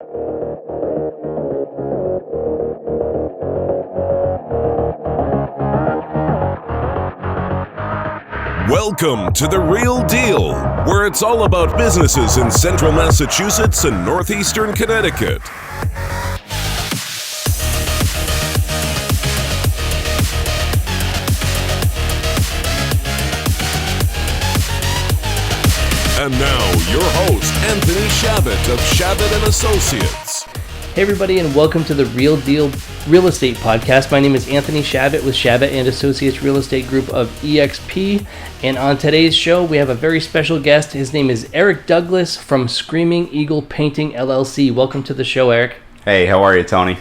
Welcome to The Real Deal, where it's all about businesses in central Massachusetts and northeastern Connecticut. And now, your host, Anthony Chabot of Chabot and Associates. Hey everybody, and welcome to the Real Deal Real Estate Podcast. My name is Anthony Chabot with Chabot and Associates Real Estate Group of EXP. And on today's show, we have a very special guest. His name is Erik Douglas from Screaming Eagle Painting, LLC. Welcome to the show, Erik. Hey, how are you, Tony?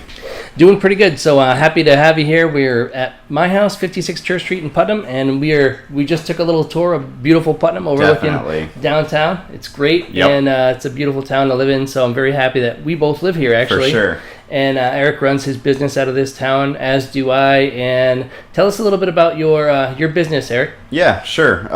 Doing pretty good. So happy to have you here. We're at my house, 56 Church Street in Putnam, and we just took a little tour of beautiful Putnam overlooking downtown. It's great, and it's a beautiful town to live in, so I'm very happy that we both live here, actually. For sure. And Erik runs his business out of this town, as do I. And tell us a little bit about your business, Erik. Yeah, sure.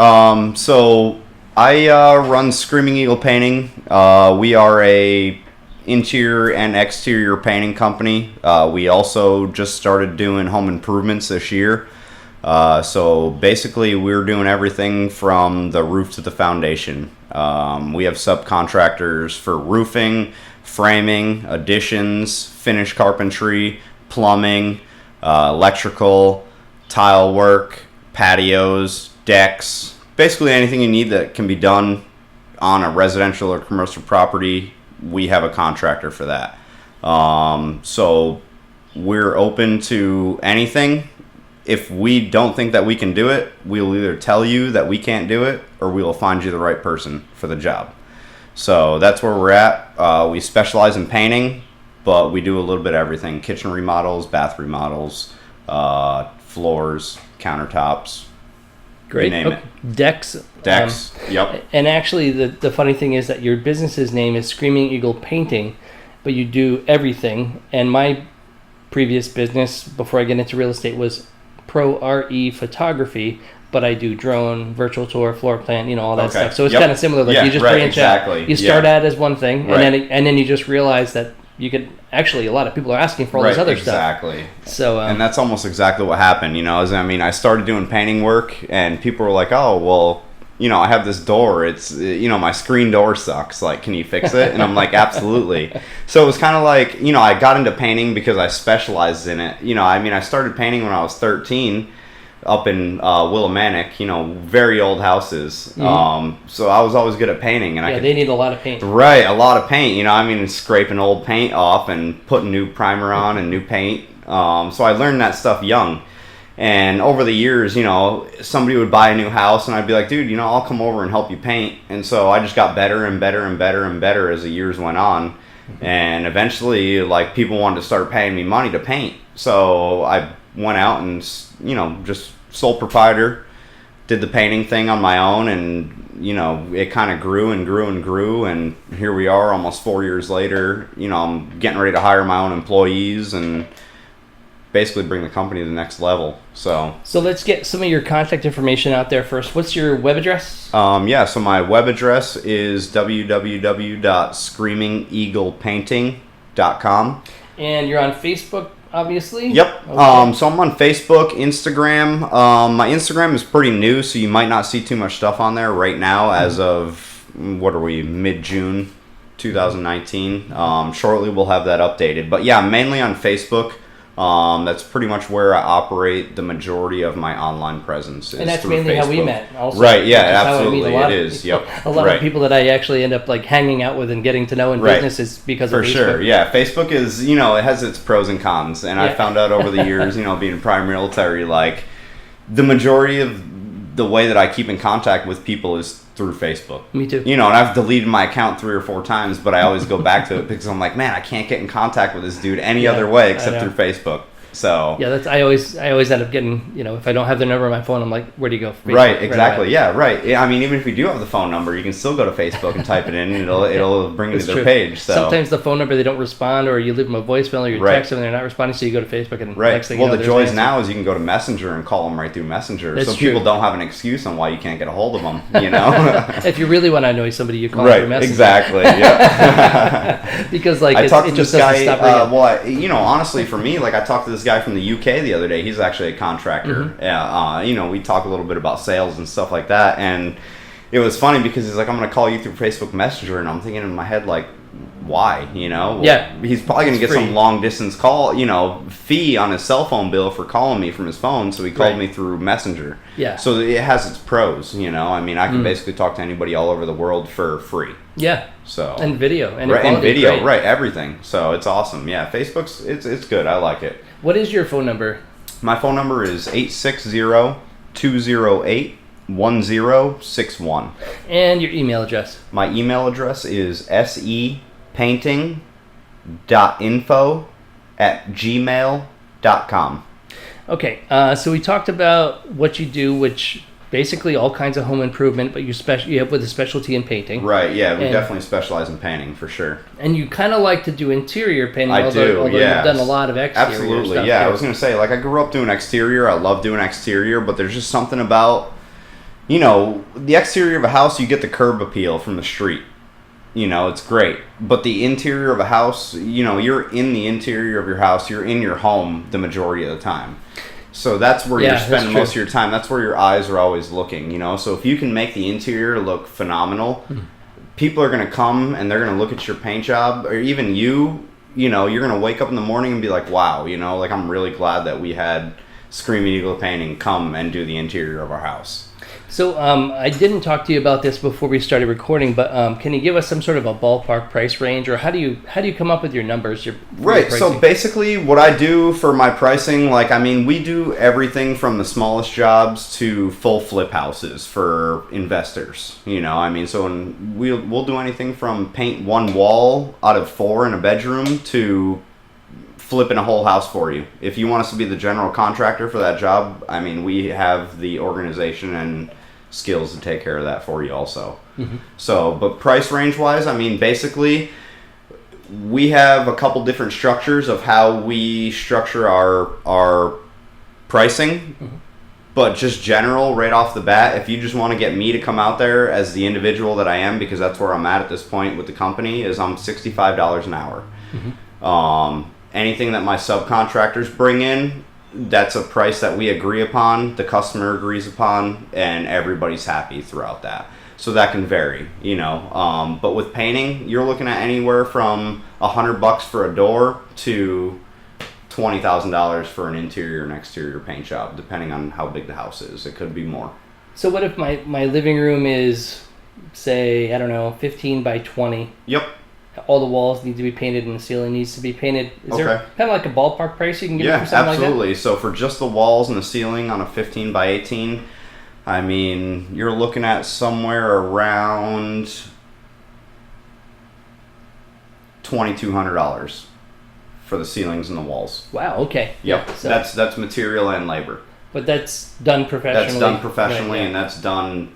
So I run Screaming Eagle Painting. We are a interior and exterior painting company. We also just started doing home improvements this year. So basically we're doing everything from the roof to the foundation. We have subcontractors for roofing, framing, additions, finish carpentry, plumbing, electrical, tile work, patios, decks, basically anything you need that can be done on a residential or commercial property. We have a contractor for that. So we're open to anything. If we don't think that we can do it, we'll either tell you that we can't do it or we will find you the right person for the job. So that's where we're at. We specialize in painting, but we do a little bit of everything. Kitchen remodels, bath remodels, floors, countertops. Great. You name it. Decks. Yep. And actually, the funny thing is that your business's name is Screaming Eagle Painting, but you do everything. And my previous business, before I get into real estate, was Pro RE Photography, but I do drone, virtual tour, floor plan, all that stuff. So it's kind of similar. Like you just branch out. You start out as one thing, and then you just realize that you could actually, a lot of people are asking for all this other stuff. Exactly. So, and that's almost exactly what happened. I started doing painting work, and people were like, "Oh, well, I have this door. It's, my screen door sucks. Like, can you fix it?" And I'm like, "Absolutely." So it was kind of like, I got into painting because I specialized in it. I started painting when I was 13. Up in Willimantic, very old houses. Mm-hmm. So I was always good at painting, and they need a lot of paint. Right, a lot of paint. Scraping old paint off and putting new primer on and new paint. So I learned that stuff young, and over the years, somebody would buy a new house, and I'd be like, "Dude, I'll come over and help you paint." And so I just got better and better and better and better as the years went on, and eventually, people wanted to start paying me money to paint. So I went out and just sole proprietor, did the painting thing on my own, and it kind of grew and grew and grew, and here we are almost 4 years later. I'm getting ready to hire my own employees and basically bring the company to the next level. So let's get some of your contact information out there first. What's your web address? So my web address is www.screamingeaglepainting.com. And you're on Facebook, obviously? Yep. Okay. So I'm on Facebook, Instagram. My Instagram is pretty new, so you might not see too much stuff on there right now as of, mid-June 2019. Shortly we'll have that updated. But yeah, mainly on Facebook. That's pretty much where I operate the majority of my online presence. And that's mainly Facebook. how we met also. Right, yeah, absolutely. It is, yep. A lot of people that I actually end up hanging out with and getting to know in business is because of Facebook. For sure, yeah. Facebook is, it has its pros and cons. And I found out over the years, being prime military, the majority of the way that I keep in contact with people is through Facebook. Me too. And I've deleted my account 3 or 4 times, but I always go back to it because I'm like, man, I can't get in contact with this dude any other way except through Facebook. So Yeah, that's I always end up getting, if I don't have their number on my phone, I'm like, where do you go? Facebook, right, exactly. away. Yeah, right. I mean, even if you do have the phone number, you can still go to Facebook and type it in, and it'll bring you to their true. page. So sometimes the phone number, they don't respond, or you leave them a voicemail, or you Right. text them and they're not responding, so you go to Facebook and right. next thing Well, you know, the there's joy an is answer. now is you can go to Messenger and call them right through Messenger, That's so true. people don't have an excuse on why you can't get a hold of them. If you really want to annoy somebody, you call them Right. through Messenger. Exactly. Yeah. Because like I talked to it this just doesn't guy. stop ringing. Honestly, for me, like I talked to this guy from the UK the other day. He's actually a contractor. Mm-hmm. We talk a little bit about sales and stuff like that, and it was funny because he's like, "I'm going to call you through Facebook Messenger," and I'm thinking in my head like, why? Yeah. He's probably going to get free. some long distance call, fee on his cell phone bill for calling me from his phone. So he called Right. me through Messenger. Yeah. So it has its pros. I mean, I can basically talk to anybody all over the world for free. Yeah. So And video. And right, and quality, video, great. right? Everything. So it's awesome. Yeah, Facebook's it's good. I like it. What is your phone number? My phone number is 860-208-1061. And your email address? My email address is sepainting.info@gmail.com. Okay, so we talked about what you do, which basically all kinds of home improvement, but you have with a specialty in painting. Right, yeah, we And- definitely specialize in painting for sure. And you kind of like to do interior painting, I although do, yeah. you've done a lot of exterior Absolutely, stuff. yeah. too. I was going to say, like, I grew up doing exterior. I love doing exterior, but there's just something about, the exterior of a house, you get the curb appeal from the street. It's great. But the interior of a house, you're in the interior of your house. You're in your home the majority of the time. So that's where Yeah, you're that's spending true. most of your time. That's where your eyes are always looking, So if you can make the interior look phenomenal, people are going to come and they're going to look at your paint job, or even you're going to wake up in the morning and be like, wow, like I'm really glad that we had Screaming Eagle Painting come and do the interior of our house. So I didn't talk to you about this before we started recording, but can you give us some sort of a ballpark price range, or how do you come up with your numbers? For Right. your So pricing? basically, what I do for my pricing, we do everything from the smallest jobs to full flip houses for investors. So we'll do anything from paint one wall out of 4 in a bedroom to flipping a whole house for you. If you want us to be the general contractor for that job, we have the organization and skills to take care of that for you also. Mm-hmm. So, but price range wise, basically we have a couple different structures of how we structure our pricing. Mm-hmm. But just general, right off the bat, if you just want to get me to come out there as the individual that I am, because that's where I'm at this point with the company, is I'm $65 an hour. Mm-hmm. Anything that my subcontractors bring in, that's a price that we agree upon, the customer agrees upon, and everybody's happy throughout that. So that can vary, But with painting, you're looking at anywhere from $100 for a door to $20,000 for an interior and exterior paint job, depending on how big the house is. It could be more. So what if my living room is, say, I don't know, 15 by 20? Yep. All the walls need to be painted and the ceiling needs to be painted. Is there Okay. kind of like a ballpark price you can give me Yeah, for something absolutely. like So for just the walls and the ceiling on a 15 by 18, you're looking at somewhere around $2,200 for the ceilings and the walls. that? Wow, okay. Yep, So, that's material and labor. but that's done professionally. That's done professionally, Right, yeah. and that's done,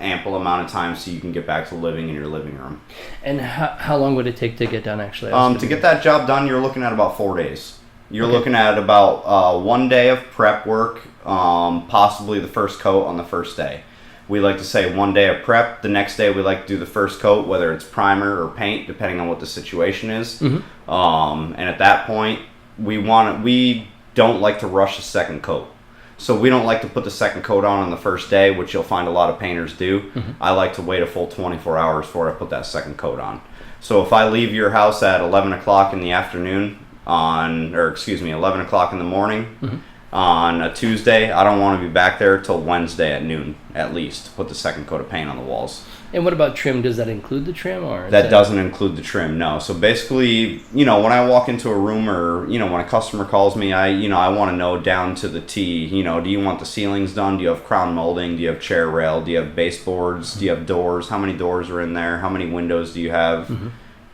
ample amount of time so you can get back to living in your living room. And how long would it take to get done, actually? To get that job done, you're looking at about 4 days. You're Okay. looking at about 1 day of prep work, possibly the first coat on the first day. We like to say 1 day of prep. The next day we like to do the first coat, whether it's primer or paint, depending on what the situation is. Mm-hmm. And at that point, we don't like to rush the second coat. So we don't like to put the second coat on the first day, which you'll find a lot of painters do. Mm-hmm. I like to wait a full 24 hours before I put that second coat on. So if I leave your house at 11 o'clock in the afternoon 11 o'clock in the morning Mm-hmm. on a Tuesday, I don't want to be back there till Wednesday at noon, at least, to put the second coat of paint on the walls. And what about trim? Does that include the trim? Or That doesn't include the trim, no. So basically, when I walk into a room or, when a customer calls me, I want to know down to the T, do you want the ceilings done? Do you have crown molding? Do you have chair rail? Do you have baseboards? Do you have doors? How many doors are in there? How many windows do you have? Mm-hmm.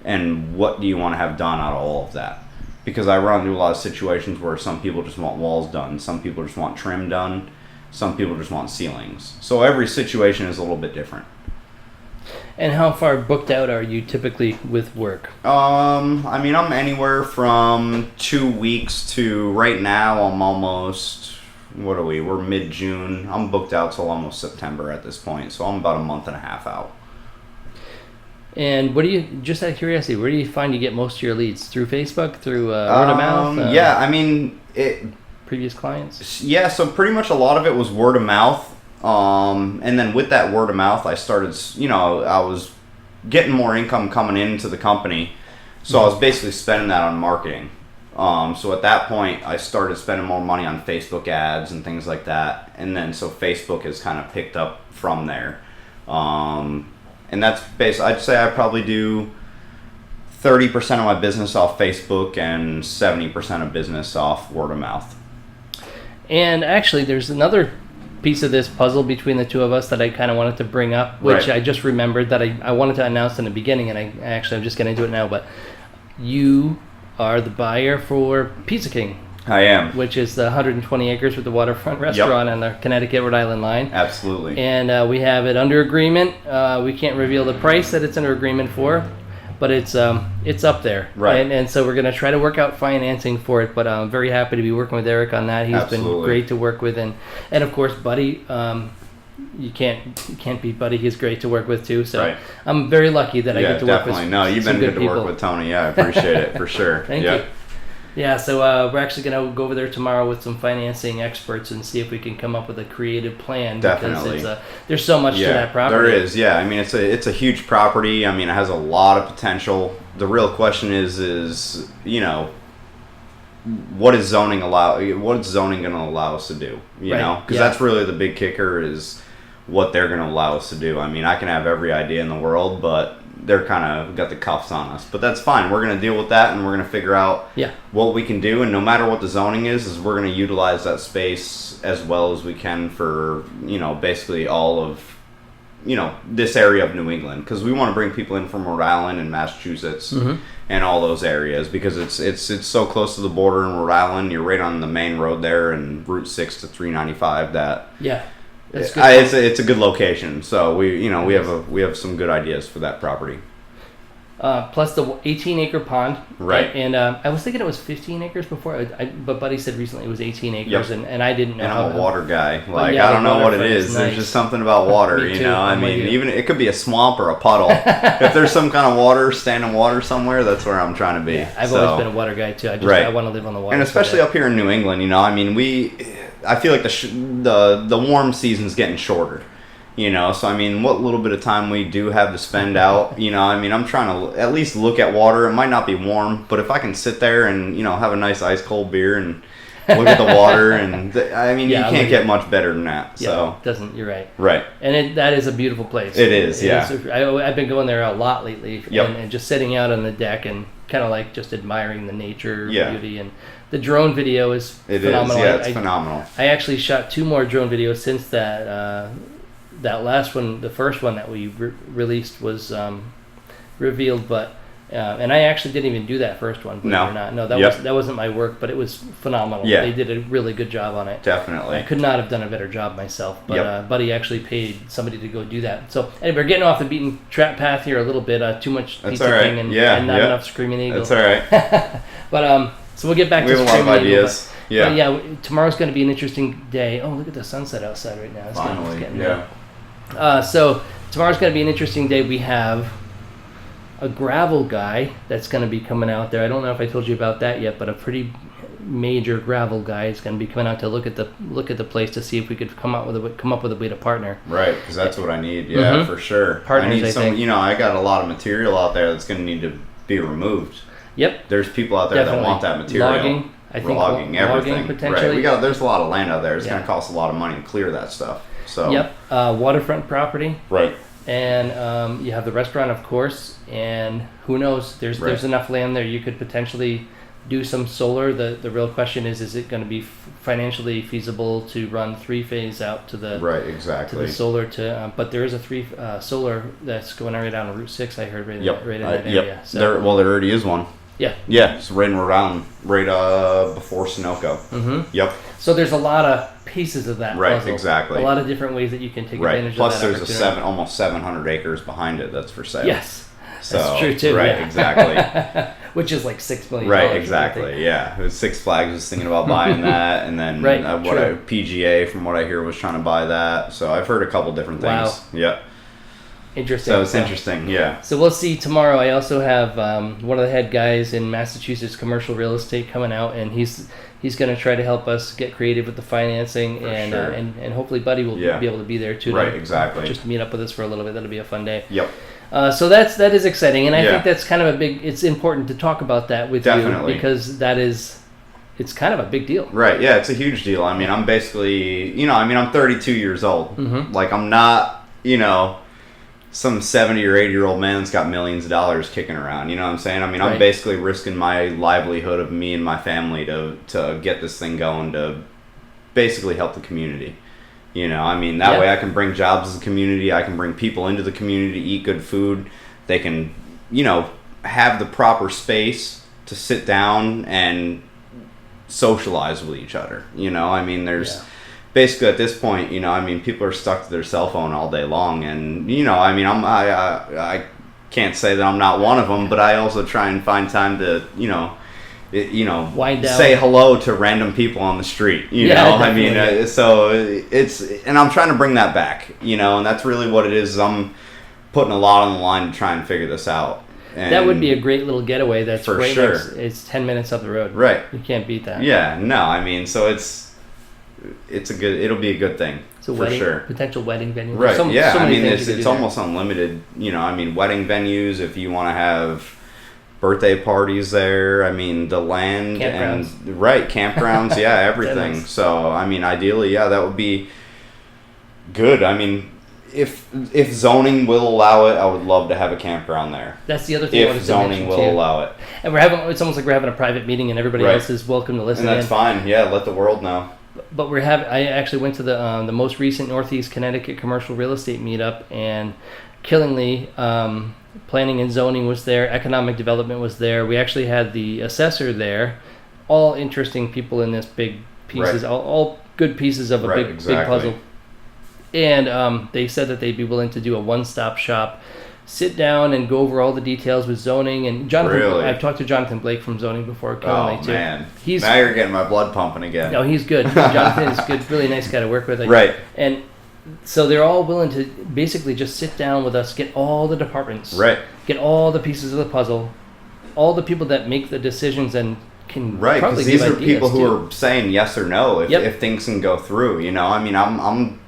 And what do you want to have done out of all of that? because I run into a lot of situations where some people just want walls done, some people just want trim done, some people just want ceilings. So every situation is a little bit different. And how far booked out are you typically with work? I mean, I'm anywhere from 2 weeks to right now I'm almost, what are we? We're mid-June. I'm booked out till almost September at this point, so I'm about a month and a half out. And what do you, just out of curiosity, where do you find you get most of your leads? Through Facebook, through word of mouth? Yeah, I mean, previous clients? Yeah, so pretty much a lot of it was word of mouth. And then with that word of mouth, I started, I was getting more income coming into the company. So I was basically spending that on marketing. So at that point, I started spending more money on Facebook ads and things like that. And then so Facebook has kind of picked up from there. And that's basically, I'd say I probably do 30% of my business off Facebook and 70% of business off word of mouth. And actually, there's another piece of this puzzle between the two of us that I kind of wanted to bring up, which I just remembered that I wanted to announce in the beginning, and I'm just getting into it now, but you are the buyer for Pizza King. I am. Which is the 120 acres with the waterfront restaurant on the Connecticut-Rhode Island line. Absolutely. And we have it under agreement. We can't reveal the price that it's under agreement for, but it's up there. Right. And so we're going to try to work out financing for it, but I'm very happy to be working with Erik on that. He's been great to work with. And of course, Buddy, you can't beat Buddy. He's great to work with too. So I'm very lucky that I get to work with No, you've been good to work with Tony. Yeah, I appreciate it for sure. Thank you. Yeah, so we're actually going to go over there tomorrow with some financing experts and see if we can come up with a creative plan. Definitely. Because there's so much to that property. There is, yeah. I mean, it's a huge property. I mean, it has a lot of potential. The real question is what is zoning going to allow us to do? You know? Because that's really the big kicker is what they're going to allow us to do. I mean, I can have every idea in the world, but they're kind of got the cuffs on us, but that's fine. We're going to deal with that, and we're going to figure out what we can do. And no matter what the zoning is we're going to utilize that space as well as we can for basically all of this area of New England, because we want to bring people in from Rhode Island and Massachusetts and all those areas, because it's so close to the border in Rhode Island. You're right on the main road there, and Route 6 to 395. It's a good location, so we have some good ideas for that property. Plus the 18-acre pond, right? And I was thinking it was 15 acres before, but Buddy said recently it was 18 acres, and I didn't know. And I'm a water guy. Like I don't know what it is. There's just something about water, I mean, even it could be a swamp or a puddle. If there's some kind of water, standing water somewhere, that's where I'm trying to be. Yeah, I've always been a water guy too. I want to live on the water. And especially up here in New England, I mean, I feel like the warm season's getting shorter. So I mean, what little bit of time we do have to spend out, I mean, I'm trying to at least look at water. It might not be warm, but if I can sit there and, have a nice ice cold beer and look at the water, and I mean, you can't get much better than that. So it doesn't. You're right. Right. And that is a beautiful place. It is. I've been going there a lot lately, and just sitting out on the deck and kind of like just admiring the nature beauty. And the drone video is phenomenal. It's phenomenal. I actually shot 2 more drone videos since that. That last one, the first one that we released was revealed, but and I actually didn't even do that first one. Believe it or not. No, that wasn't my work, but it was phenomenal. Yeah. They did a really good job on it. Definitely. I could not have done a better job myself, but Buddy actually paid somebody to go do that. So anyway, we're getting off the beaten trap path here a little bit. Too much Pizza King and not enough Screaming Eagle. That's all right. But so we'll get back to Screaming Eagle. We have a lot of ideas. But tomorrow's going to be an interesting day. Oh, look at the sunset outside right now. Finally, so tomorrow's going to be an interesting day. We have a gravel guy that's going to be coming out there. I don't know if I told you about that yet, but a pretty major gravel guy is going to be coming out to look at the place to see if we could come up with a way to partner. Right, because that's what I need. Yeah, for sure. Partners, I need I got a lot of material out there that's going to need to be removed. Yep. There's people out there that want that material. Logging. I think logging everything. Logging potentially. Right. There's a lot of land out there. It's going to cost a lot of money to clear that stuff. So. Yep. Waterfront property. Right. And you have the restaurant, of course. And who knows? There's enough land there. You could potentially do some solar. The real question is it going to be financially feasible to run 3-phase out to the to the solar but there is a solar that's going right down Route 6. I heard right in that area. So, there already is one. Yeah, it's right in Rhode Island, right before Sunoco. Mm-hmm. Yep. So there's a lot of pieces of that right, puzzle. Exactly. A lot of different ways that you can take right. advantage Plus, of that. Plus, there's almost 700 acres behind it that's for sale. Yes. So, that's true too. Right, yeah. exactly. Which is like $6 million. Right, exactly. Yeah, it was Six Flags was thinking about buying that, and then right, PGA, from what I hear, was trying to buy that. So I've heard a couple different things. Wow. Yeah. Interesting. So it's interesting. Yeah. So we'll see tomorrow. I also have one of the head guys in Massachusetts commercial real estate coming out, and he's going to try to help us get creative with the financing, and sure. And hopefully Buddy will be able to be there too. Right, exactly. Just meet up with us for a little bit. That'll be a fun day. Yep. So that is exciting, and I think that's kind of it's important to talk about that with you, because it's kind of a big deal. Right, yeah, it's a huge deal. I mean, I'm basically, I'm 32 years old. Mm-hmm. Like, I'm not, some 70 or 80-year-old man that's got millions of dollars kicking around. You know what I'm saying? I mean, I'm basically risking my livelihood of me and my family to get this thing going, to basically help the community. That way I can bring jobs to the community. I can bring people into the community to eat good food. They can, have the proper space to sit down and socialize with each other. There's basically at this point, people are stuck to their cell phone all day long, and I can't say that I'm not one of them, but I also try and find time to wind down, say hello to random people on the street. So and I'm trying to bring that back. And that's really what it is. I'm putting a lot on the line to try and figure this out. And that would be a great little getaway. That's for great. sure. It's 10 minutes up the road. Right. You can't beat that. Yeah. No. So it'll be a good thing. So for sure. Potential wedding venue. Right. So it's almost unlimited. Wedding venues, if you want to have birthday parties there. The land campgrounds. And campgrounds. Yeah, everything. So ideally, that would be good. If zoning will allow it, I would love to have a campground there. That's the other thing. If zoning will allow it. And it's almost like we're having a private meeting, and everybody else is welcome to listen. And that's fine. Yeah, let the world know. But I actually went to the most recent Northeast Connecticut commercial real estate meetup, and killingly, planning and zoning was there, economic development was there. We actually had the assessor there, all interesting people in this big pieces, all good pieces of a big puzzle. And they said that they'd be willing to do a one-stop shop, sit down and go over all the details with zoning. And Jonathan, really? I've talked to Jonathan Blake from zoning before. Oh, too. Man. Now you're getting my blood pumping again. No, he's good. Jonathan is good, really nice guy to work with. Right. And so they're all willing to basically just sit down with us, get all the departments, get all the pieces of the puzzle, all the people that make the decisions and can probably give ideas. Right, because these are people who are saying yes or no if things can go through. I'm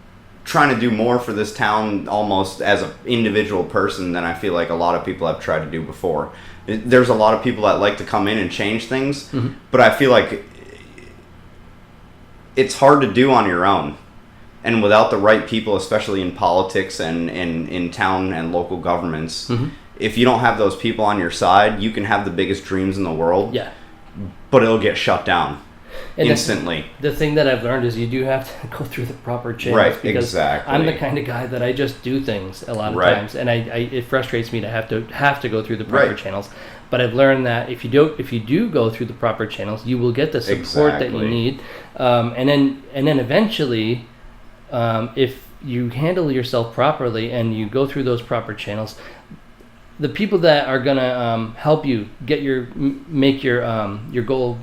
trying to do more for this town almost as an individual person than I feel like a lot of people have tried to do before. There's a lot of people that like to come in and change things, but I feel like it's hard to do on your own. And without the right people, especially in politics and in town and local governments, if you don't have those people on your side, you can have the biggest dreams in the world, but it'll get shut down instantly. The thing that I've learned is you do have to go through the proper channels. Right, because exactly. I'm the kind of guy that I just do things a lot of times, and it frustrates me to have to go through the proper channels. But I've learned that if you do go through the proper channels, you will get the support that you need, and then eventually. If you handle yourself properly and you go through those proper channels, the people that are gonna help you get your goal,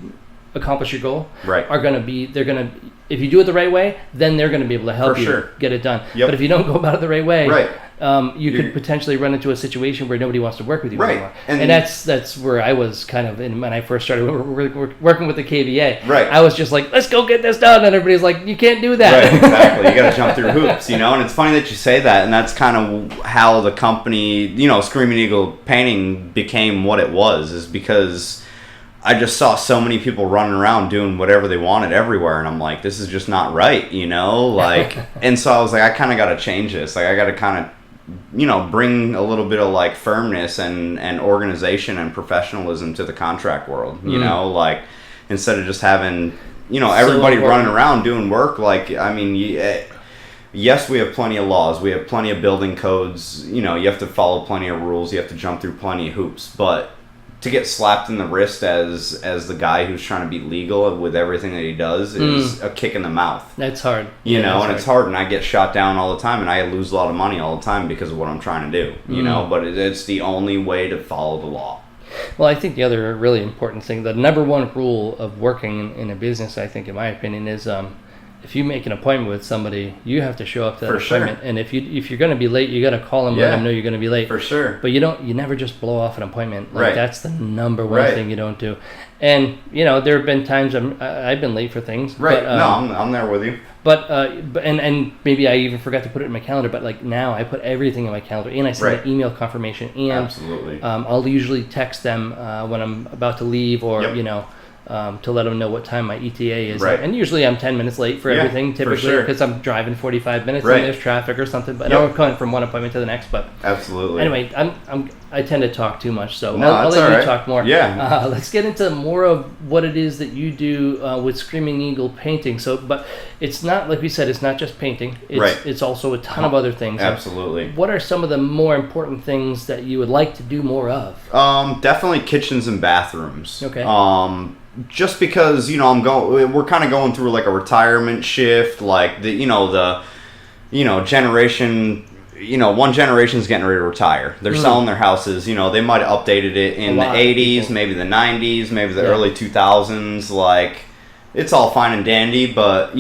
accomplish your goal, are gonna be. They're gonna, if you do it the right way, then they're gonna be able to help you get it done. But if you don't go about it the right way, you could potentially run into a situation where nobody wants to work with you anymore. And that's where I was kind of in when I first started working with the KVA. I was just like, let's go get this done, and everybody's like, you can't do that. Right, exactly. You got to jump through hoops, And it's funny that you say that, and that's kind of how the company, Screaming Eagle Painting became what it was, is because I just saw so many people running around doing whatever they wanted everywhere, and I'm like, this is just not right, and so I was like, I kind of got to change this. Like, I got to kind of, bring a little bit of firmness and organization and professionalism to the contract world, instead of just having, everybody running around doing work. Yes, we have plenty of laws. We have plenty of building codes. You have to follow plenty of rules. You have to jump through plenty of hoops, but to get slapped in the wrist as the guy who's trying to be legal with everything that he does is a kick in the mouth. That's hard. You know, and it's hard, and I get shot down all the time, and I lose a lot of money all the time because of what I'm trying to do, you know, but it's the only way to follow the law. Well, I think the other really important thing, the number one rule of working in a business, I think, in my opinion, is if you make an appointment with somebody, you have to show up to that appointment. Sure. And if you're going to be late, you got to call them, let them know you're going to be late. For sure. But you never just blow off an appointment. Like, that's the number one thing you don't do. And you know, there have been times I've been late for things. Right. But, no, I'm there with you. But and maybe I even forgot to put it in my calendar. But like now, I put everything in my calendar, and I send an email confirmation. And absolutely. I'll usually text them when I'm about to leave, or you know. To let them know what time my ETA is. And usually I'm 10 minutes late for everything, typically, because I'm driving 45 minutes and there's traffic or something. But I'm going from one appointment to the next. But absolutely. Anyway, I tend to talk too much, so I'll let you talk more. Yeah. Let's get into more of what it is that you do with Screaming Eagle Painting. So, but it's not, like we said, it's not just painting. It's also a ton of other things. Absolutely. What are some of the more important things that you would like to do more of? Definitely kitchens and bathrooms. Okay. Just because, you know, we're kind of going through like a retirement shift, like generation, one generation's getting ready to retire. They're selling their houses, they might have updated it in the 80s, maybe the 90s, maybe the early 2000s, like it's all fine and dandy, but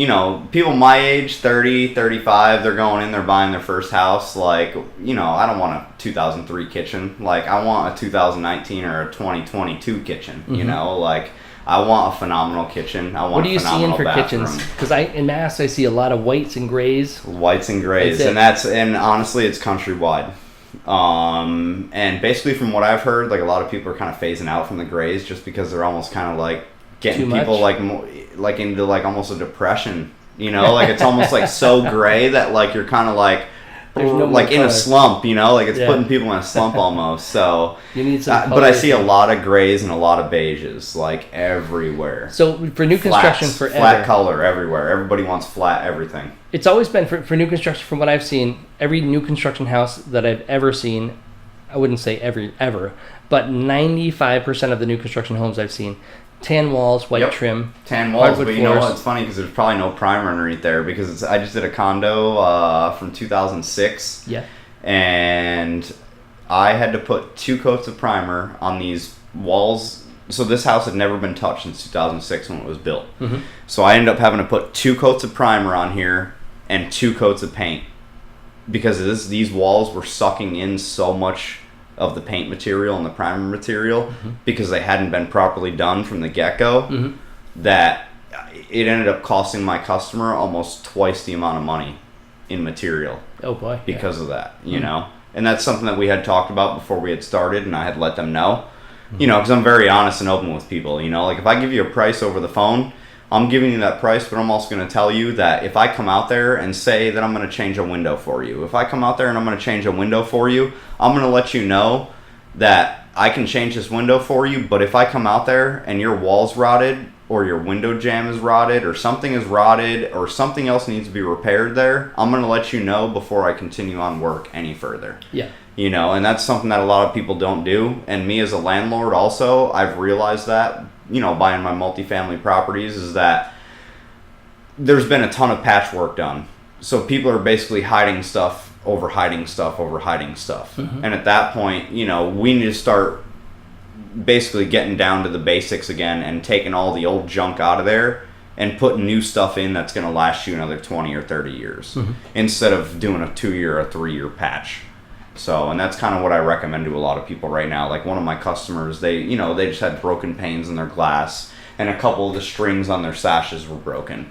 people my age, 30, 35, they're going in, they're buying their first house, like, I don't want a 2003 kitchen, like I want a 2019 or a 2022 kitchen, like I want a phenomenal kitchen. I want a phenomenal bathroom. What are you seeing for kitchens? Because in Mass I see a lot of whites and grays. Whites and grays, and honestly it's countrywide. And basically from what I've heard, like a lot of people are kind of phasing out from the grays just because they're almost kind of like getting people like into like almost a depression. Like it's almost like so gray that like you're kind of like. Like in a slump, like it's putting people in a slump almost. So you need some but I see a lot of grays and a lot of beiges like everywhere. So for new construction, forever, flat color everywhere. Everybody wants flat everything. It's always been for new construction. From what I've seen, every new construction house that I've ever seen, I wouldn't say ever, but 95% of the new construction homes I've seen. Tan walls, white trim. Tan walls, but you know what? It's funny because there's probably no primer underneath there because I just did a condo from 2006. Yeah. And I had to put 2 coats of primer on these walls. So this house had never been touched since 2006 when it was built. Mm-hmm. So I ended up having to put 2 coats of primer on here and 2 coats of paint because these walls were sucking in so much of the paint material and the primer material because they hadn't been properly done from the get-go that it ended up costing my customer almost twice the amount of money in material. Oh boy. Because of that, you know? And that's something that we had talked about before we had started and I had let them know, because I'm very honest and open with people, like if I give you a price over the phone, I'm giving you that price, but I'm also going to tell you that if I come out there and say that I'm going to change a window for you, if I come out there and I'm going to change a window for you, I'm going to let you know that I can change this window for you, but if I come out there and your wall's rotted or your window jamb is rotted or something is rotted or something else needs to be repaired there, I'm going to let you know before I continue on work any further. Yeah. And that's something that a lot of people don't do. And me as a landlord also, I've realized that, buying my multifamily properties is that there's been a ton of patchwork done. So people are basically hiding stuff. And at that point, we need to start basically getting down to the basics again and taking all the old junk out of there and putting new stuff in that's going to last you another 20 or 30 years instead of doing a 2-year or 3-year patch. So, and that's kind of what I recommend to a lot of people right now. Like one of my customers, they just had broken panes in their glass and a couple of the strings on their sashes were broken.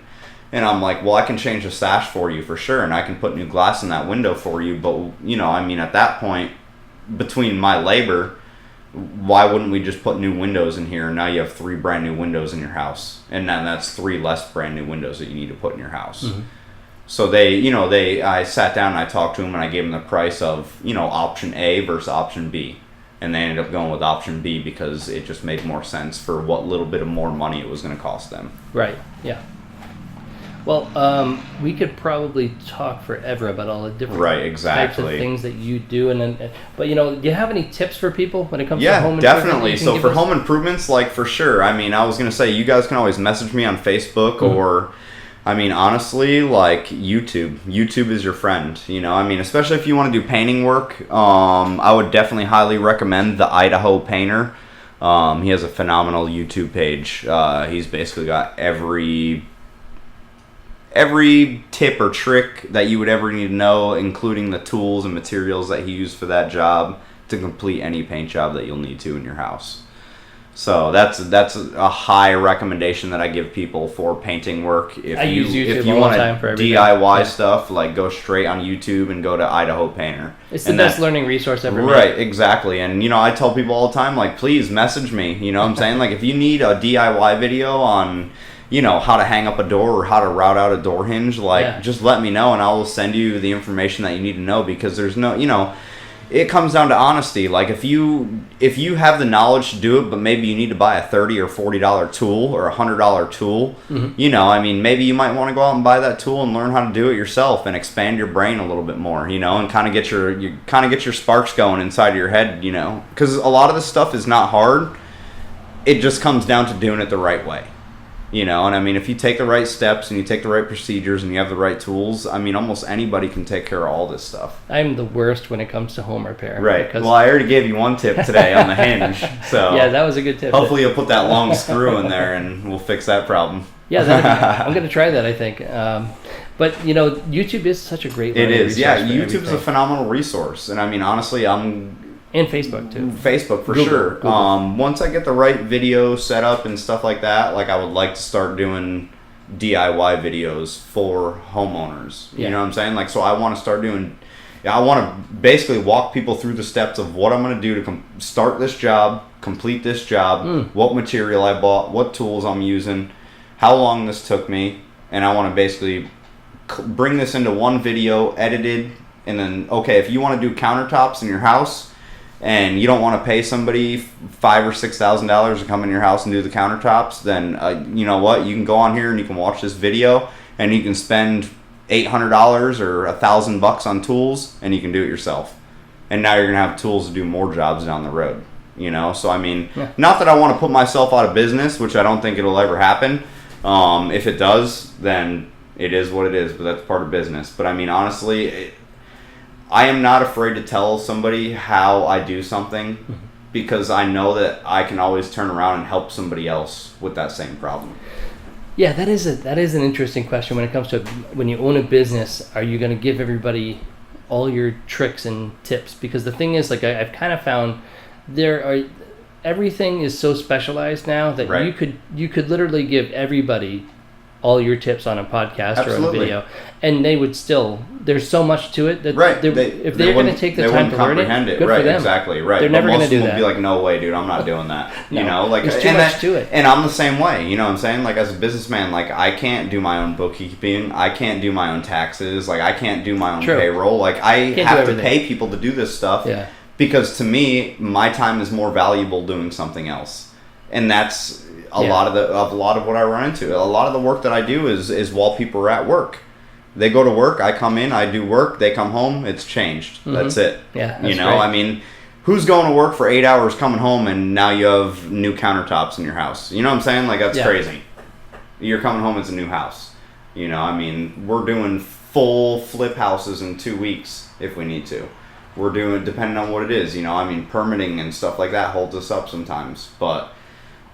And I'm like, well, I can change the sash for you for sure. And I can put new glass in that window for you. But, at that point, between my labor, why wouldn't we just put new windows in here? And now you have 3 brand new windows in your house. And then that's 3 less brand new windows that you need to put in your house. Mm-hmm. So I sat down and I talked to them and I gave them the price of, option A versus option B. And they ended up going with option B because it just made more sense for what little bit of more money it was going to cost them. Right, yeah. Well, we could probably talk forever about all the different types of things that you do, but do you have any tips for people when it comes to home improvement? Yeah, definitely. So for home improvements, like for sure. I mean, I was gonna say you guys can always message me on Facebook or, I mean, honestly, like YouTube. YouTube is your friend. I mean, especially if you want to do painting work. I would definitely highly recommend the Idaho Painter. He has a phenomenal YouTube page. He's basically got every tip or trick that you would ever need to know, including the tools and materials that he used for that job to complete any paint job that you'll need to in your house. So that's a high recommendation that I give people for painting work. If you want to DIY stuff, like go straight on YouTube and go to Idaho Painter. It's the best learning resource ever made. Right, exactly. And I tell people all the time, like, please message me. You know what I'm saying? Like, if you need a DIY video on how to hang up a door or how to route out a door hinge, just let me know and I will send you the information that you need to know, because there's no, it comes down to honesty. Like if you have the knowledge to do it, but maybe you need to buy a $30 or $40 tool or a $100 tool, I mean, maybe you might want to go out and buy that tool and learn how to do it yourself and expand your brain a little bit more, and kind of get your sparks going inside of your head, because a lot of this stuff is not hard. It just comes down to doing it the right way. And I mean, if you take the right steps and you take the right procedures and you have the right tools, I mean, almost anybody can take care of all this stuff. I'm the worst when it comes to home repair. Right. Well, I already gave you one tip today on the hinge. So yeah, that was a good tip. Hopefully you'll put that long screw in there and we'll fix that problem. Yeah, I'm going to try that, I think. But, YouTube is such a great resource. It is. Yeah, YouTube is a phenomenal resource. And I mean, honestly, and Facebook too. Facebook for sure. Google. Once I get the right video set up and stuff like that, like I would like to start doing DIY videos for homeowners. You know what I'm saying? Like, so I want to start doing. I want to basically walk people through the steps of what I'm going to do to start this job, complete this job, what material I bought, what tools I'm using, how long this took me, and I want to basically bring this into one video, edited, and then if you want to do countertops in your house. And you don't want to pay somebody $5,000 or $6,000 to come in your house and do the countertops, then you know what? You can go on here and you can watch this video, and you can spend $800 or $1,000 on tools, and you can do it yourself. And now you're gonna have tools to do more jobs down the road. So I mean, not that I want to put myself out of business, which I don't think it'll ever happen. If it does, then it is what it is. But that's part of business. But I mean, honestly. I am not afraid to tell somebody how I do something, because I know that I can always turn around and help somebody else with that same problem. Yeah, that is an interesting question when it comes to when you own a business. Are you going to give everybody all your tricks and tips? Because the thing is, like I've kind of found everything is so specialized now that you could literally give everybody all your tips on a podcast or on a video, and they would still. There's so much to it that if they're going to take the time to learn it, good for them. Exactly, right. They're never going to do that. Be like, no way, dude, I'm not doing that. There's too much to it. And I'm the same way. You know what I'm saying? Like as a businessman, like I can't do my own bookkeeping. I can't do my own taxes. Like I can't do my own payroll. Like I have to pay people to do this stuff. Yeah. Because to me, my time is more valuable doing something else, and that's. A lot of what I run into. A lot of the work that I do is while people are at work. They go to work, I come in, I do work, they come home, it's changed. That's it. Yeah. That's great. I mean, who's going to work for 8 hours, coming home, and now you have new countertops in your house? You know what I'm saying? Like that's crazy. You're coming home, it's a new house. I mean, we're doing full flip houses in 2 weeks if we need to. We're doing, depending on what it is. I mean, permitting and stuff like that holds us up sometimes, but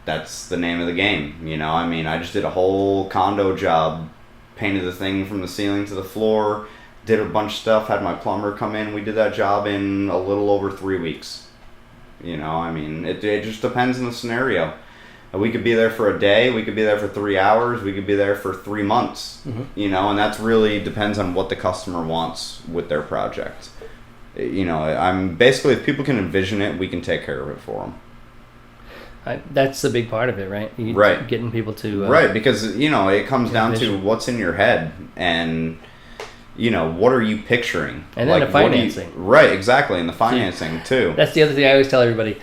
that's the name of the game. I mean, I just did a whole condo job, painted the thing from the ceiling to the floor, did a bunch of stuff, had my plumber come in. We did that job in a little over 3 weeks. I mean, it just depends on the scenario. We could be there for a day, we could be there for 3 hours, we could be there for 3 months. And that's really depends on what the customer wants with their project. I'm basically, if people can envision it, we can take care of it for them. That's the big part of it, right? Getting people to... right, because, it comes down to what's in your head and, what are you picturing? And then the financing. Right, exactly, and the financing, too. That's the other thing I always tell everybody.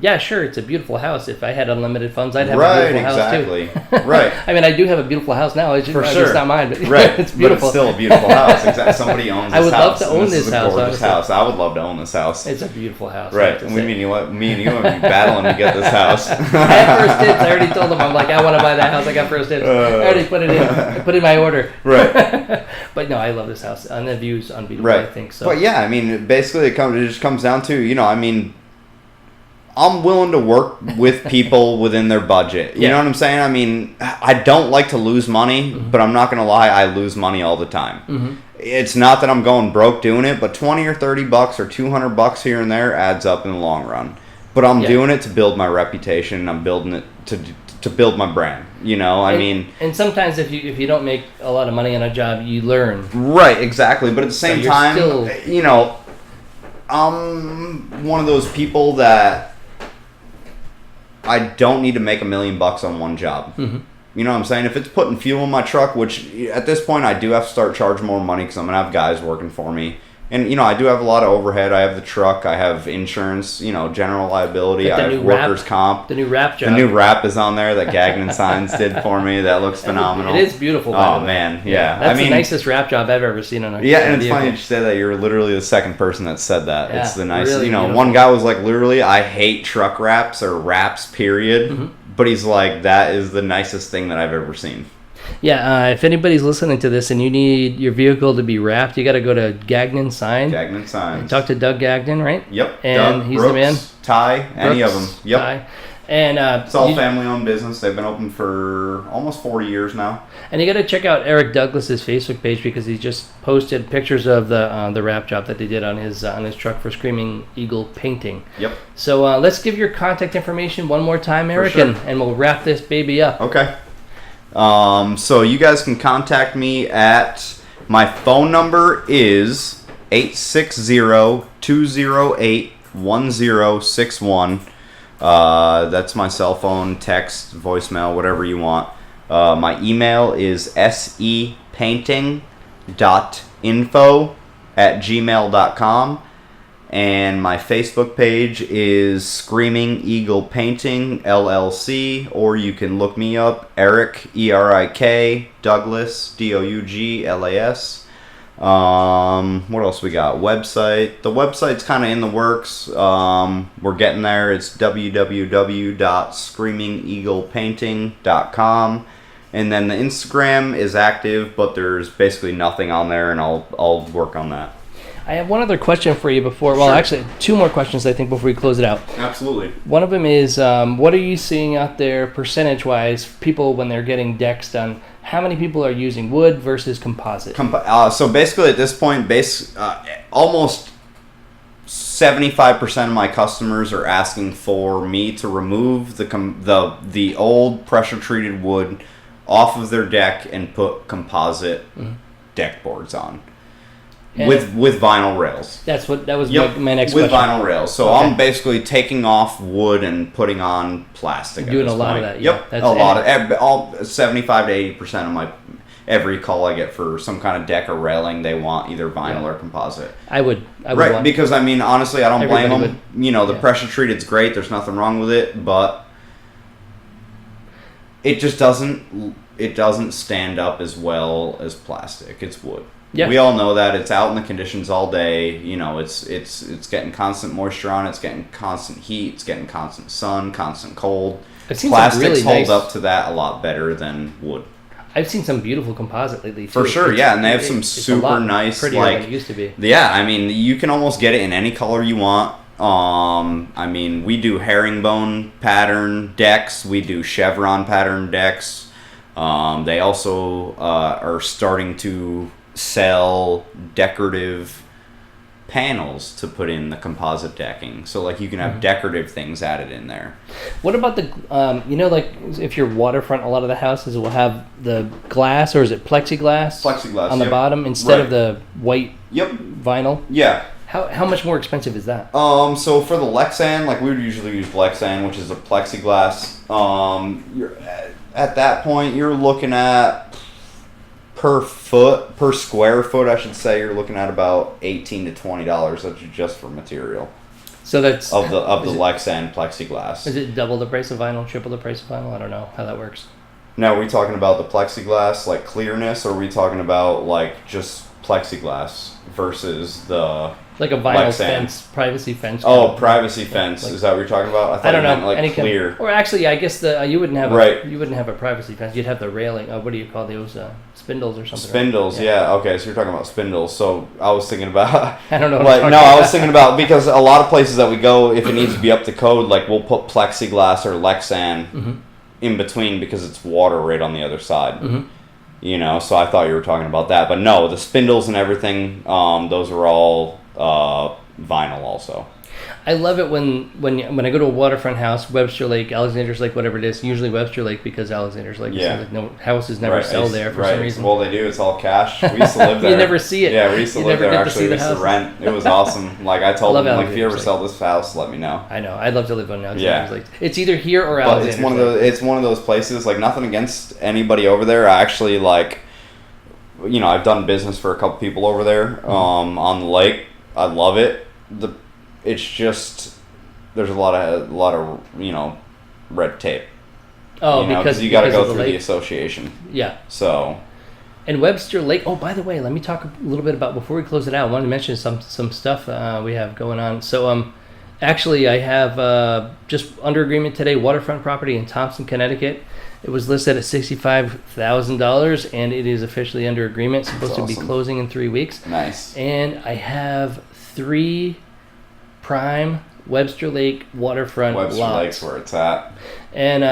yeah, sure, it's a beautiful house. If I had unlimited funds, I'd have Right, a beautiful house exactly. too. Right. I mean, I do have a beautiful house now. It's just, For sure. it's not mine, but Right. it's beautiful. But it's still a beautiful house. Exactly. Somebody owns this house. I would love to own and this is house, a gorgeous honestly. house. I would love to own this house. It's a beautiful house. I Right. have to And we say. mean me and you would be battling to get this house. I had first dibs. I already told them. I'm like, I want to buy that house. I got first dibs. I already put it in. I put in my order. Right. But no, I love this house, and the view's unbeatable. Right. I think so. But yeah, I mean, basically, it just comes down to, you know, I mean, I'm willing to work with people within their budget. You know what I'm saying? I mean, I don't like to lose money, but I'm not going to lie, I lose money all the time. It's not that I'm going broke doing it, but 20 or 30 bucks or 200 bucks here and there adds up in the long run. But I'm doing it to build my reputation. I'm building it to build my brand. You know, I mean, and sometimes if you don't make a lot of money on a job, you learn. Right, exactly. But at the same time, still, you know, I'm one of those people that I don't need to make $1 million on one job. You know what I'm saying? If it's putting fuel in my truck, which at this point I do have to start charging more money because I'm going to have guys working for me. And, you know, I do have a lot of overhead. I have the truck. I have insurance, you know, general liability. I have workers' comp. The new wrap job. The new wrap is on there that Gagnon Signs did for me. That looks phenomenal. It is beautiful. Oh, man. Yeah. That's the nicest wrap job I've ever seen on a Yeah, and it's vehicle. funny you say that. You're literally the second person that said that. Yeah, it's the nice, really you know, beautiful. one guy was like, literally, I hate truck wraps or wraps, period. But he's like, that is the nicest thing that I've ever seen. Yeah, if anybody's listening to this and you need your vehicle to be wrapped, you got to go to Gagnon Sign. Gagnon Signs. Talk to Doug Gagnon, right? Yep. And Doug, he's Brooks, the man. Ty, any of Brooks, them. Yep. Ty. And it's all family-owned business. They've been open for almost 40 years now. And you got to check out Eric Douglas's Facebook page because he just posted pictures of the wrap job that they did on his truck for Screaming Eagle Painting. Yep. So let's give your contact information one more time, Eric, sure. and we'll wrap this baby up. Okay. So you guys can contact me at, my phone number is 860-208-1061. That's my cell phone, text, voicemail, whatever you want. My email is sepainting.info@gmail.com. And my Facebook page is Screaming Eagle Painting, LLC. Or you can look me up, Erik, E-R-I-K, Douglas, D-O-U-G-L-A-S. What else we got? Website. The website's kind of in the works. We're getting there. It's www.screamingeaglepainting.com. And then the Instagram is active, but there's basically nothing on there, and I'll work on that. I have one other question for you before. Well, Sure. actually, two more questions I think before we close it out. Absolutely. One of them is, what are you seeing out there percentage-wise? People when they're getting decks done, how many people are using wood versus composite? So basically, at this point, almost 75% of my customers are asking for me to remove the old pressure-treated wood off of their deck and put composite deck boards on. And With vinyl rails. that was Yep, my next with question. vinyl rails. So Okay. I'm basically taking off wood and putting on plastic. Doing at this a lot of point. that, yeah. Yep, That's a lot of all 75 to 80% of my every call I get for some kind of deck or railing, they want either vinyl or composite. I would Right, want, because I mean, honestly, I don't blame Everybody them. You know, the pressure treated's great. There's nothing wrong with it, but it just doesn't stand up as well as plastic. It's wood. Yeah. We all know that. It's out in the conditions all day. You know, it's getting constant moisture on it. It's getting constant heat. It's getting constant sun, constant cold. I've seen some Plastics really hold nice- up to that a lot better than wood. I've seen some beautiful composite lately too. For sure, yeah, and they have some it's a super lot nice, prettier like, than it used to be. Yeah, I mean, you can almost get it in any color you want. I mean, we do herringbone pattern decks. We do chevron pattern decks. They also are starting to sell decorative panels to put in the composite decking. So, like, you can have decorative things added in there. What about the, like if you're waterfront, a lot of the houses will have the glass, or is it plexiglass? Plexiglass, on the yep. bottom instead of Right. the white Yep. vinyl. Yeah. How much more expensive is that? So for the Lexan, like we would usually use Lexan, which is a plexiglass. You're at that point, you're looking at per square foot, I should say, you're looking at about $18 to $20. That's just for material. So that's of the Lexan plexiglass. Is it double the price of vinyl, triple the price of vinyl? I don't know how that works. Now, are we talking about the plexiglass, like clearness, or are we talking about like just plexiglass versus the like a vinyl Lexan fence, privacy fence? Oh, privacy fence. Like, is that what you're talking about? I thought I don't you know. meant like clear. Or actually, I guess you wouldn't have right. You wouldn't have a privacy fence. You'd have the railing. What do you call those? Spindles or something? Spindles, right? Yeah. Okay, so you're talking about spindles. So I was thinking about. I don't know. I was thinking about because a lot of places that we go, if it needs to be up to code, like we'll put plexiglass or Lexan in between because it's water right on the other side. Mm-hmm. You know, so I thought you were talking about that, but no, the spindles and everything, those are all vinyl also. I love it when I go to a waterfront house, Webster Lake, Alexander's Lake, whatever it is. Usually Webster Lake because Alexander's Lake. Yeah. Like no houses never sell there for some reason. Well, they do. It's all cash. We used to live there. You never see it. Yeah, we used to live there. Actually, we used to rent. It was awesome. Like I told them, like if you ever sell this house, let me know. I know. I'd love to live on Alexander's Lake. It's either here or Alexander's Lake. But it's one of those places. Like nothing against anybody over there. I actually like. You know, I've done business for a couple people over there on the lake. I love it. It's just there's a lot of red tape. Oh, because you got to go through the association. Yeah. So. And Webster Lake. Oh, by the way, let me talk a little bit about before we close it out. I wanted to mention some stuff we have going on. So actually, I have just under agreement today waterfront property in Thompson, Connecticut. It was listed at $65,000, and it is officially under agreement. Supposed to be closing in 3 weeks. Nice. And I have 3 prime Webster Lake waterfront lots. Webster Lake's where it's at. And,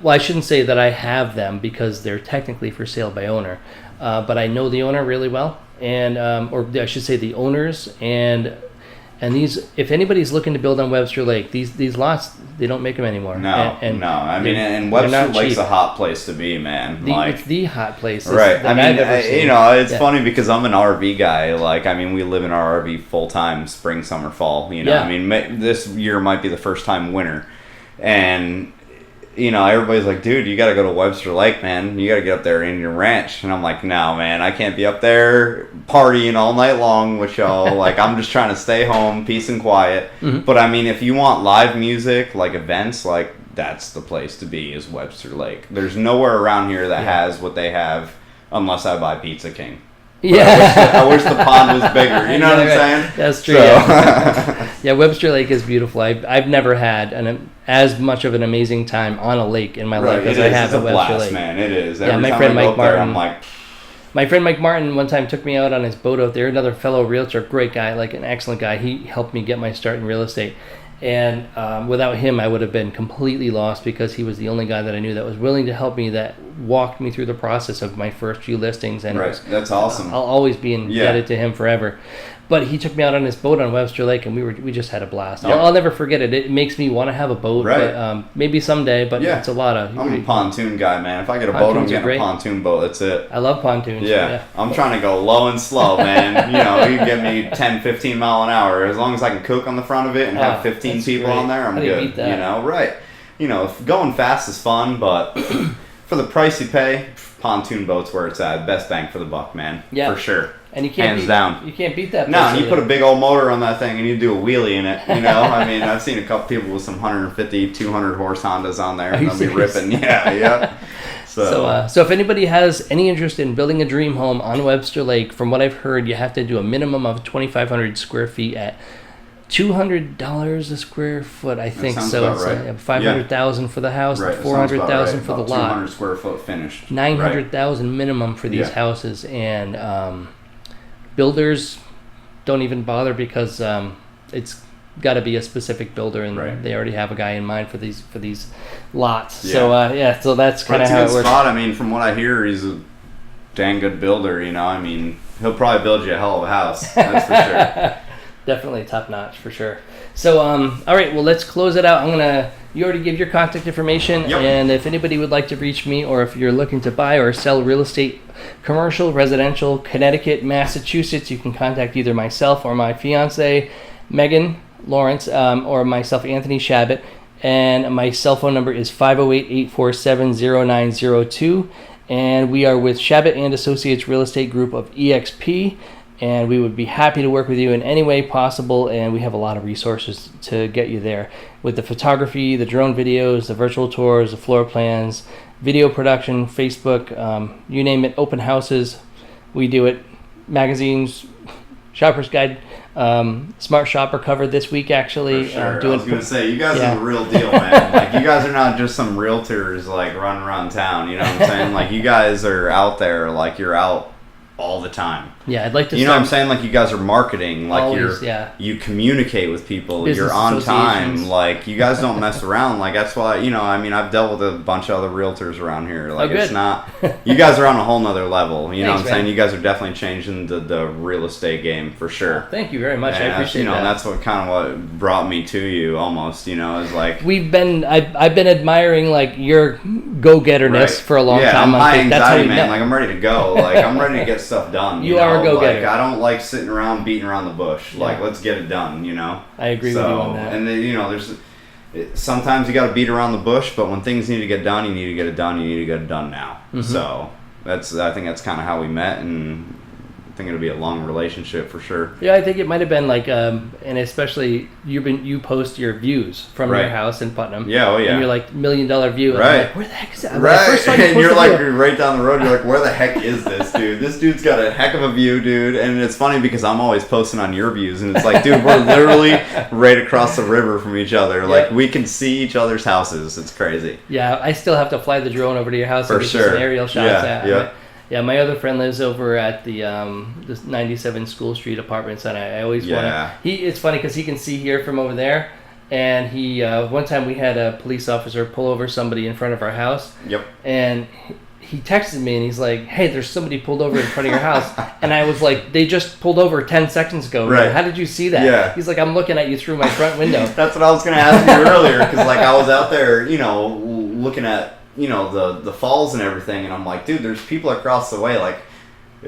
well, I shouldn't say that I have them because they're technically for sale by owner. But I know the owner really well, and or I should say the owners, and these, if anybody's looking to build on Webster Lake, these lots, they don't make them anymore. No. I mean, and Webster Lake's a hot place to be, man. It's the hot place. Right. I mean, it's funny because I'm an RV guy. Like, I mean, we live in our RV full time, spring, summer, fall. You know, I mean, this year might be the first time winter, and. You know, everybody's like, dude, you got to go to Webster Lake, man. You got to get up there in your ranch. And I'm like, no, man, I can't be up there partying all night long with y'all. Like, I'm just trying to stay home, peace and quiet. Mm-hmm. But, I mean, if you want live music, like events, like, that's the place to be is Webster Lake. There's nowhere around here that has what they have unless I buy Pizza King. Yeah, I wish the pond was bigger. You know what I'm saying? That's true. So. Yeah, Webster Lake is beautiful. I've never had as much of an amazing time on a lake in my life as I have at Webster Lake. Man, it is. Yeah, my friend Mike Martin. My friend Mike Martin one time took me out on his boat out there. Another fellow realtor, great guy, like an excellent guy. He helped me get my start in real estate. And without him, I would have been completely lost because he was the only guy that I knew that was willing to help me, that walked me through the process of my first few listings. And that's awesome. I'll always be indebted to him forever. But he took me out on his boat on Webster Lake, and we just had a blast. Yep. I'll never forget it. It makes me want to have a boat, but, maybe someday. But it's a lot of. I'm a pontoon guy, man. If I get a boat, I'm getting a pontoon boat. That's it. I love pontoons. Yeah. I'm trying to go low and slow, man. You know, you give me 10, 15 mile an hour. As long as I can cook on the front of it and have 15 people on there, I'm good. Beat that? You know, right? You know, going fast is fun, but for the price you pay, pontoon boat's where it's at. Best bang for the buck, man. Yeah, for sure. And you can't hands down. You can't beat that. No, you put a big old motor on that thing and you do a wheelie in it. You know, I mean, I've seen a couple people with some 150, 200 horse Hondas on there, and they'll be ripping. Yeah. So if anybody has any interest in building a dream home on Webster Lake, from what I've heard, you have to do a minimum of 2,500 square feet at $200 a square foot, I think. So it's right. $500,000 for the house, $400,000 for the lot. 200 square foot finished. $900,000 minimum for these houses, and builders don't even bother because it's got to be a specific builder, and they already have a guy in mind for these lots. Yeah. So that's kind of how it works. Spot. I mean, from what I hear, he's a dang good builder. You know, I mean, he'll probably build you a hell of a house. That's for sure. Definitely top notch for sure. So, all right, well, let's close it out. You already gave your contact information, and if anybody would like to reach me, or if you're looking to buy or sell real estate, commercial, residential, Connecticut, Massachusetts, you can contact either myself or my fiance, Megan Lawrence, or myself, Anthony Chabot, and my cell phone number is 508-847-0902, and we are with Chabot and Associates Real Estate Group of EXP. and we would be happy to work with you in any way possible, and we have a lot of resources to get you there with the photography, the drone videos, the virtual tours, the floor plans, video production, Facebook, you name it, open houses, we do it, magazines, Shopper's Guide, Smart Shopper cover this week actually. For sure. I was going to say, you guys are the real deal, man. Like, you guys are not just some realtors like running around town, you know what I'm saying? Like, you guys are out there, like you're out all the time. Yeah, I'd like to. You know what I'm saying? Like, you guys are marketing. Like, always, you communicate with people. Business you're on time. associations. Like, you guys don't mess around. Like, that's why, you know, I mean, I've dealt with a bunch of other realtors around here. Like, good. it's not. You guys are on a whole nother level. You know Thanks, what I'm saying? man. You guys are definitely changing the real estate game for sure. Oh, thank you very much. And I appreciate that. And that's what kind of what brought me to you almost. You know, is like I've been admiring like your go-getterness for a long time. I'm high That's how anxiety, we man. met. Like, I'm ready to go. Like, I'm ready to get stuff done. You are a go-getter. Like, I don't like sitting around beating around the bush. Yeah. Like, let's get it done, you know? I agree with you on that. And then, you know, sometimes you got to beat around the bush, but when things need to get done, you need to get it done. You need to get it done now. Mm-hmm. So I think that's kind of how we met, and I think it'll be a long relationship for sure. Yeah, I think it might have been like, and especially you post your views from your house in Putnam. Yeah, oh yeah. And you're like $1 million view. And Right. I'm like, where the heck is that? When I Right, first saw you and post you're the like, video- you're right down the road, you're like, where the heck is this dude? This dude's got a heck of a view, dude. And it's funny because I'm always posting on your views, and it's like, dude, we're literally right across the river from each other. Like, we can see each other's houses. It's crazy. Yeah, I still have to fly the drone over to your house For and get you sure. some aerial shots. Yeah. My other friend lives over at the 97 School Street Apartments, and I always want to. It's funny because he can see here from over there, and he one time we had a police officer pull over somebody in front of our house. Yep. And he texted me and he's like, "Hey, there's somebody pulled over in front of your house," and I was like, "They just pulled over 10 seconds ago. Right. How did you see that?" Yeah. He's like, "I'm looking at you through my front window." That's what I was going to ask you earlier, because like I was out there, you know, looking at, you know, the falls and everything, and I'm like, dude, there's people across the way. Like,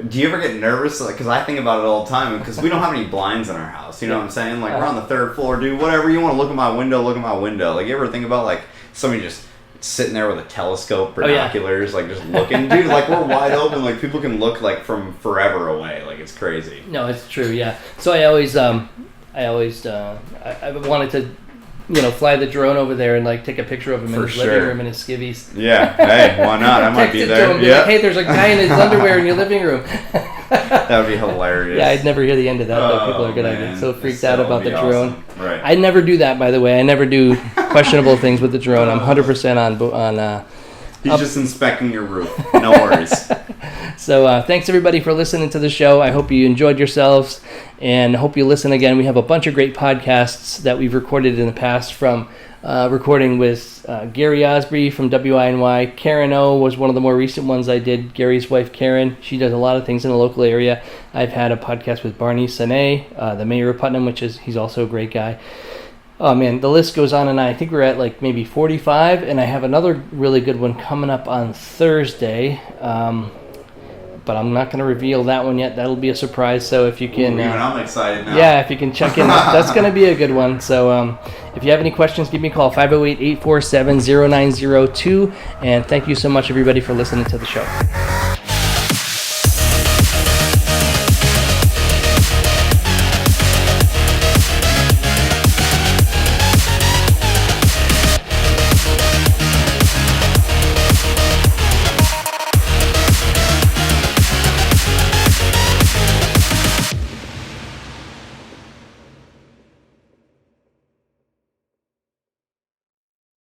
do you ever get nervous? Like, because I think about it all the time, because we don't have any blinds in our house. You know what I'm saying? Like, we're on the 3rd floor, dude. Whatever you want to look at my window, look at my window. Like, you ever think about like somebody just sitting there with a telescope, binoculars, like just looking, dude? Like, we're wide open. Like, people can look like from forever away. Like, it's crazy. No, it's true. Yeah. So I always wanted to, you know, fly the drone over there and like take a picture of him in his living room in his skivvies. Yeah, hey, why not? I might be there. Like, hey, there's a guy in his underwear in your living room. That would be hilarious. Yeah, I'd never hear the end of that, but people are good. I get so freaked out about the drone. Awesome. Right. I never do that, by the way. I never do questionable things with the drone. I'm 100% on. He's just inspecting your roof. No worries. So thanks everybody for listening to the show. I hope you enjoyed yourselves and hope you listen again. We have a bunch of great podcasts that we've recorded in the past, from recording with Gary Osby from WINY. Karen O was one of the more recent ones I did. Gary's wife Karen, she does a lot of things in the local area. I've had a podcast with Barney Sane, the mayor of Putnam, he's also a great guy. Oh man, the list goes on and on. I think we're at like maybe 45, and I have another really good one coming up on Thursday. But I'm not going to reveal that one yet. That'll be a surprise. So if you can, I'm excited now. Yeah, if you can check in, that's going to be a good one. So if you have any questions, give me a call, 508-847-0902. And thank you so much, everybody, for listening to the show.